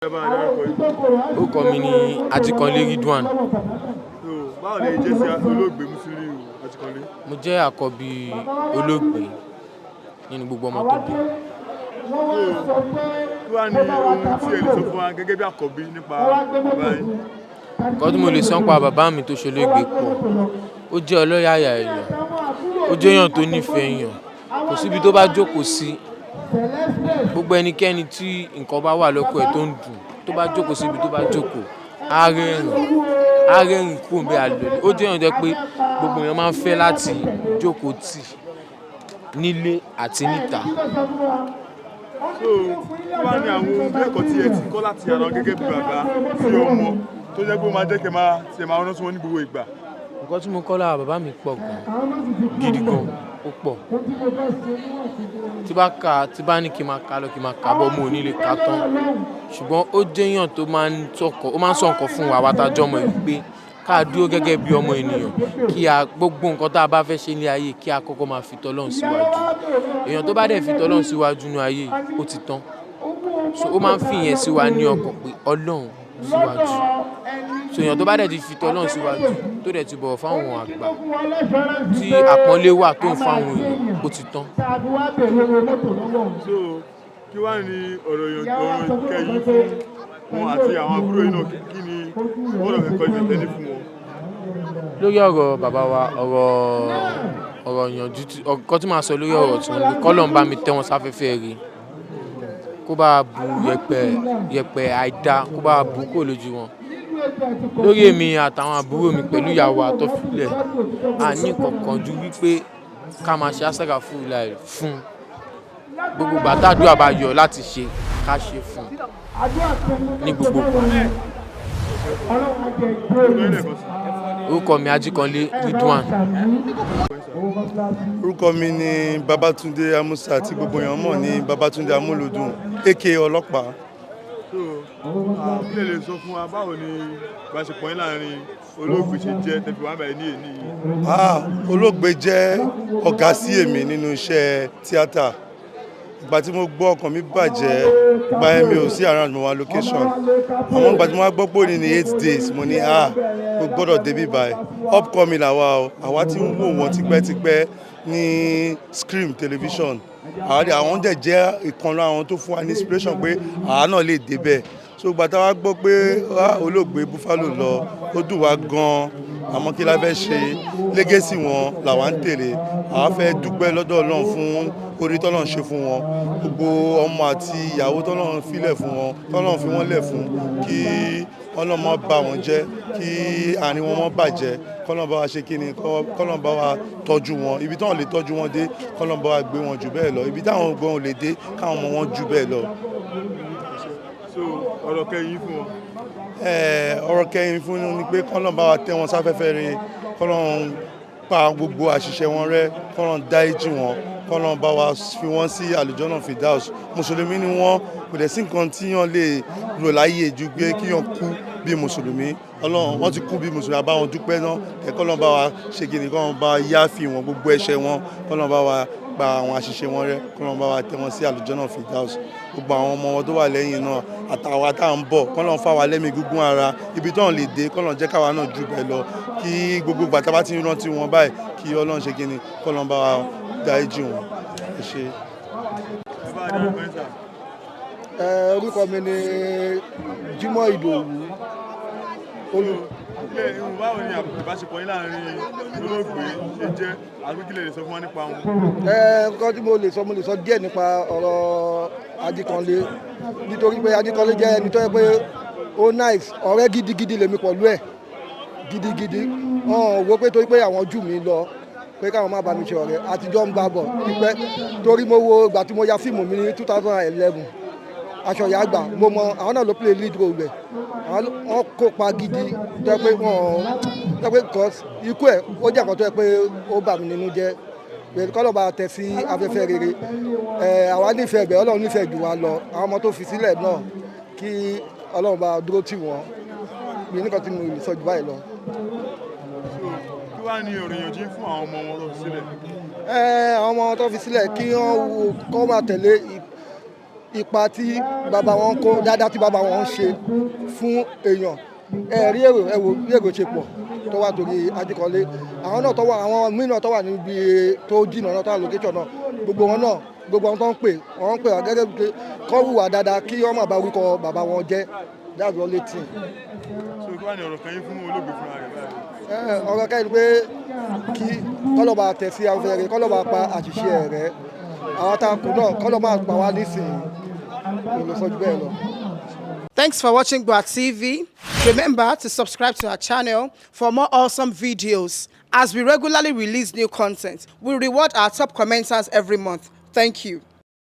Orúkọ mi ni Ajikanle Ridwan. Báwo lè jẹ́ sí olóògbé Musiliu Ajikanle? Mo jẹ́ àkọ́bí olóògbé nínú gbogbo ọmọ tó bí. Kí wá ní ohun tí ẹ lè sọ fún wa gẹ́gẹ́ bí àkọ́bí nípa bàbá yín? Nǹkan tí mo lè sọ nípa bàbá mi tó ṣolóògbé pọ̀. Ó jẹ́ ọlọ́yàyà èèyàn, ó jẹ́ èèyàn tó nífẹ̀ẹ́ èèyàn, kò síbi tó bá jókòó sí. Gbogbo ẹnikẹ́ni tí nǹkan bá wà lọ́kàn ẹ̀ tó ń dùn, tó bá jókòó síbi tó bá jókòó, á rẹ́rìn kúrò níbẹ̀ àlọ́. Ó jẹ́ èèyàn jẹ́ pé gbogbo èèyàn máa ń fẹ́ láti jókòó tì nílé àti níta. Kí wá ní àwọn ohun bí ẹ̀kọ́ tí ẹ ti kọ́ láti ara gẹ́gẹ́ bí bàbá sí ọmọ tó jẹ́ pé ó máa jẹ́ kí ẹ máa rántí wọn ní gbogbo ìgbà? Nǹkan tí mo kọ́ lára bàbá mi pọ̀ gan, gidi gan, ó pọ̀. Tí bá ní kí n máa kà lọ kí n máa kà bọ́, mo ò ní lè kà tán. Ṣùgbọ́n ó jẹ́ èèyàn tó máa ń sọ nǹkan fún wa wátájọ́ ọmọ yìí pé ká dúró gẹ́gẹ́ bí ọmọ ènìyàn, kí gbogbo nǹkan tá a bá fẹ́ ṣe ní ayé kí a kọ́kọ́ máa fi t'Ọlọ́run síwájú. Èèyàn tó bá dẹ̀ fi t'Ọlọ́run síwájú ní ayé ó ti tán. So ó máa ń fi ìyẹn sí wa ní ọkàn pé Ọlọ́run síwájú. So èèyàn tó bá dẹ̀ ti fi t'Ọlọ́run síwájú tó dẹ̀ ti bọ̀wọ̀ fáwọn àgbà tí àpọ́nlé wà tó ń fáwọn èèyàn ó ti tán. So kí wá ní ọ̀rọ̀ ìkẹyìn fún wọn àti àwọn àbúrò yìí náà, kí ni wọ́n lọ fẹ́ kọ́ ìtẹ́lẹ̀ fún wọn? Lórí ọ̀rọ̀ bàbá wa, ọ̀rọ̀ ìyànjú ọkọ tí màá sọ lórí ọ̀rọ̀ tí wọ́n ní k'Ọlọ́run bá mi tẹ́ wọn sáfẹ́fẹ́ ire, kó bá bu yẹ̀pẹ̀ àìdá kó bá bu kúrò lójú wọn. Lórí èmi àtàwọn àbúrò mi pẹ̀lú ìyàwó àtọ́filẹ̀, a ní kankan ju wípé ká máa ṣe àsàrà fún ìlà fún gbogbo ìgbà t'àdúrà bá yọ láti ṣe ká ṣe fún ní gbogbo ìgbà. Orúkọ mi Ajikanle Ridwan. Orúkọ mi ni Babatunde Amusa tí gbogbo èèyàn mọ̀ ní Babatunde Amúlùdùn aka ọlọ́pàá. Kí lè sọ fún wa báwo ni ìbáṣepọ̀ yín láàrin olóògbé ṣe jẹ́ tẹ̀bí wàá bẹ̀rẹ̀ ní èní yìí? Olóògbé jẹ́ ọ̀gá sí èmi nínú iṣẹ́ tíátà. Ìgbà tí mo gbọ́ ọkàn mi bàjẹ́, ìgbà yẹn mi ò sí around, mo wà location. Àmọ́ ìgbà tí mo wá gbọ́ pé ó ní 8 days, mo ní mo gbọ́dọ̀ débí báyìí. Upcoming làwa o, àwa tí ń wò wọ́n tipẹ́tipẹ́ ní Scream television. Àwọn dẹ̀ jẹ́ ìkan lára àwọn tó fún wa ní inspiration pé àwa náà lè débẹ̀. So ìgbà tá a wá gbọ́ pé olóògbé Buffalo lọ, ó dùn wá gan-an. Àmọ́ kí la fẹ́ ṣe? Legacy wọn làwa ń tẹ̀lé. Àwa fẹ́ dúpẹ́ lọ́dọ̀ Ọlọ́run fún orí t'Ọlọ́run ṣe fún wọn. Gbogbo ọmọ àti ìyàwó t'Ọlọ́run filẹ̀ fún wọn, t'Ọlọ́run fi wọ́n lẹ̀ fún, kí Ọlọ́run má bà wọ́n jẹ́, kí àárín wọn má bàjẹ́, k'Ọlọ́run bá wa ṣe kíni, k'Ọlọ́run bá wa tọ́jú wọn. Ibi táwọn lè tọ́jú wọn dé, k'Ọlọ́run bá wa gbé wọn jù bẹ́ẹ̀ lọ. Ibi táwọn gan ò lè dé, káwọn ọmọ wọn jù bẹ́ẹ̀ lọ. So ọ̀rọ̀ kẹyìn fún wọn? Ọ̀rọ̀ kẹyìn fún wọn ni pé k'Ọlọ́run bá wa tẹ́ wọn sáfẹ́fẹ́ rere, k'Ọlọ́run pa gbogbo àṣìṣe wọn rẹ́, k'Ọlọ́run dáríjì wọn, k'Ọlọ́run bá wa fi wọ́n sí àlùjọ́nà Firdaus. Mùsùlùmí ni wọ́n, kò dẹ̀ sí nǹkan tí wọ́n lè lò láyé ju pé kí wọ́n kú bí mùsùlùmí. Wọ́n ti kú bí mùsùlùmí, a bá wọn dúpẹ́ náà. K'Ọlọ́run bá wa ṣe kíni, k'Ọlọ́run bá yááfì wọn gbogbo ẹ̀ṣẹ̀ wọn, k'Ọlọ́run bá wa pa àwọn àṣìṣe wọn rẹ́, k'Ọlọ́run bá wa tẹ́ wọn sí àlùjọ́nà Firdaus. Gbogbo àwọn ọmọ wọn tó wà lẹ́yìn náà àtàwọn tá à ń bọ̀, k'Ọlọ́run fà wá lẹ́mìí gígùn ara. Ibi tí wọ́n lè dé, k'Ọlọ́run jẹ́ káwa náà jù bẹ́ẹ̀ lọ. Kí gbogbo ìgbà tá a bá ti rántí wọn báyìí, kí Ọlọ́run ṣe kíni, k'Ọlọ́run bá wa dáríjì wọn. Ẹ ṣé. Orúkọ mi ni Jimoh Ìdòwú. Báwo ni ìbáṣepọ̀ yín láàrin olóògbé ṣe jẹ́, àbí kí lè sọ fún wa nípa wọn? Nǹkan tí mo lè sọ díẹ̀ nípa ọ̀rọ̀ Ajikanle, nítorí pé Ajikanle jẹ́ ẹni tó yẹ pé ó nice, ọ̀rẹ́ gidigidi lèmi pẹ̀lú ẹ̀, gidigidi. Wo pé torí pé àwọn jù mí lọ pé káwọn má bá mi ṣe ọ̀rẹ́, àtijọ́ ń gbà bọ̀ pípẹ́. Torí mo wo ìgbà tí mo ya fíìmù mi ní 2011, aṣọ ìyá àgbà, mo mọ àwọn náà ló play lead role rẹ̀. Wọ́n kópa gidi tó yẹ pé ikú ẹ̀ ó jẹ́ nǹkan tó yẹ pé ó bà mí nínú jẹ́. K'Ọlọ́run bá tẹ́ sí afẹ́fẹ́ rere. Àwa nífẹ̀ẹ́ bẹ̀, Ọlọ́run nífẹ̀ẹ́ jù wá lọ. Àwọn ọmọ tó fi sílẹ̀ náà, kí Ọlọ́run bá dúró tì wọ́n. Mi nìkan tí mo lè sọ jù báyìí lọ. Kí wá ní ọ̀rọ̀ ìyànjú fún àwọn ọmọ wọn tó fi sílẹ̀? Àwọn ọmọ tó fi sílẹ̀ kí wọ́n máa tẹ̀lé ipa tí bàbá wọn kó dáadáa tí bàbá wọn ń ṣe fún èèyàn ẹ̀rí èrò bí èrò ṣe pọ̀ tó wà torí Ajikanle àwọn náà tó wà àwọn míì náà tó wà níbi tó jìnnà náà tó wà location náà gbogbo wọn tó ń pè wọ́n ń pè wá gẹ́gẹ́ bí kọ́ hùwà dáadáa kí wọ́n má bá orúkọ bàbá wọn jẹ́ that's the only thing. so kí wàá ní ọ̀rọ̀ kan yín fún olóògbé fúnra rẹ̀ báyìí. ọ̀rọ̀ kan yìí pé kí kọ́lọ́ba tẹ̀sí afẹ́fẹ́ rẹ̀ kọ́lọ́ba pa àṣìṣe rẹ̀ àwọn àtàkù náà kọ́lọ́ba pa wá nísìnyí olùsọ́jú bẹ́ẹ̀ lọ. Thanks for watching GboahTv. Remember to subscribe to our channel for more awesome videos. As we regularly release new content, we reward our top commenters every month. Thank you.